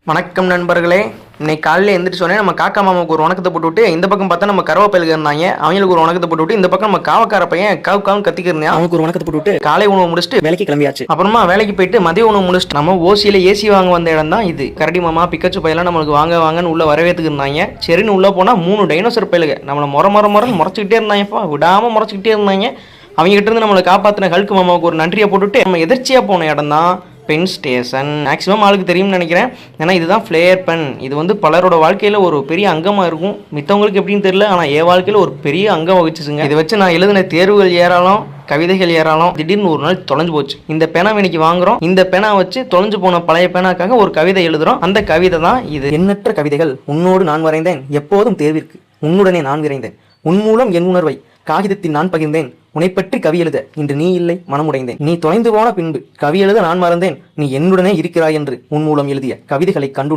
வணக்கம் நண்பர்களே. இன்னைக்கு காலையில் எழுந்திரிச்சு சொன்னேன் நம்ம காக்கா மாமாவுக்கு ஒரு உணக்கத்தை போட்டுவிட்டு இந்த பக்கம் பார்த்தா நம்ம கருவேப்பிலுக்கு இருந்தாங்க, அவங்களுக்கு ஒரு உணக்கத்தை போட்டுவிட்டு இந்த பக்கம் நம்ம காவக்கார பையன் காவுக்காவும் கத்திக்கிறேன். அவனுக்கு ஒரு உணக்கத்தை போட்டுவிட்டு காலை உணவு முடிச்சுட்டு வேலைக்கு கிளம்பியாச்சு. அப்புறமா வேலைக்கு போயிட்டு மதிய உணவு முடிச்சுட்டு நம்ம ஓசியில் ஏசி வாங்க வந்த இடம் தான் இது. கரடி மாமா பிக்கச்சு பையெல்லாம் நம்மளுக்கு வாங்கன்னு உள்ள வரவேற்றுக்கு இருந்தாங்க. சரின்னு உள்ள போனால் 3 டைனோசர் பயிலுங்க நம்மளை முறைன்னு முறைச்சிக்கிட்டே இருந்தாங்கப்பா, விடாமல் முறைச்சிக்கிட்டே இருந்தாங்க. அவங்க கிட்ட இருந்து நம்மளை காப்பாற்றின ஹல்க் மாமாவுக்கு ஒரு நன்றியை போட்டுவிட்டு நம்ம எதிர்ச்சியாக போன இடம் தான் பென் ஸ்டேஷன். மேக்ஸிமம் ஆளுக்கு தெரியும்னு நினைக்கிறேன். ஏன்னா இதுதான் ஃப்ளேர் பென். இது வந்து பலரோட வாழ்க்கையில் ஒரு பெரிய அங்கமாக இருக்கும். மித்தவங்களுக்கு எப்படின்னு தெரியல, ஆனால் என் வாழ்க்கையில் ஒரு பெரிய அங்கம் வகிச்சுங்க. இதை வச்சு நான் எழுதின தேர்வுகள் ஏறாலும் கவிதைகள் ஏறாலும் திடீர்னு ஒரு நாள் தொலைஞ்சு போச்சு. இந்த பேனா இன்னைக்கு வாங்குறோம். இந்த பேனா வச்சு தொலைஞ்சு போன பழைய பேனாக்காக ஒரு கவிதை எழுதுறோம். அந்த கவிதை தான் இது. எண்ணற்ற கவிதைகள் உன்னோடு நான் வரைந்தேன், எப்போதும் தேர்விற்கு உன்னுடனே நான் விரைந்தேன், உன் மூலம் என் உணர்வை காகிதத்தில் நான் பகிர்ந்தேன், உன்னை பற்றி கவி எழுத இன்று நீ இல்லை மனமுடைந்தேன், நீ தொலைந்து போன பின்பு கவி எழுத நான் மறந்தேன், நீ என்னுடனே இருக்கிறாய் என்று உன் மூலம் எழுதிய கவிதைகளை கண்டு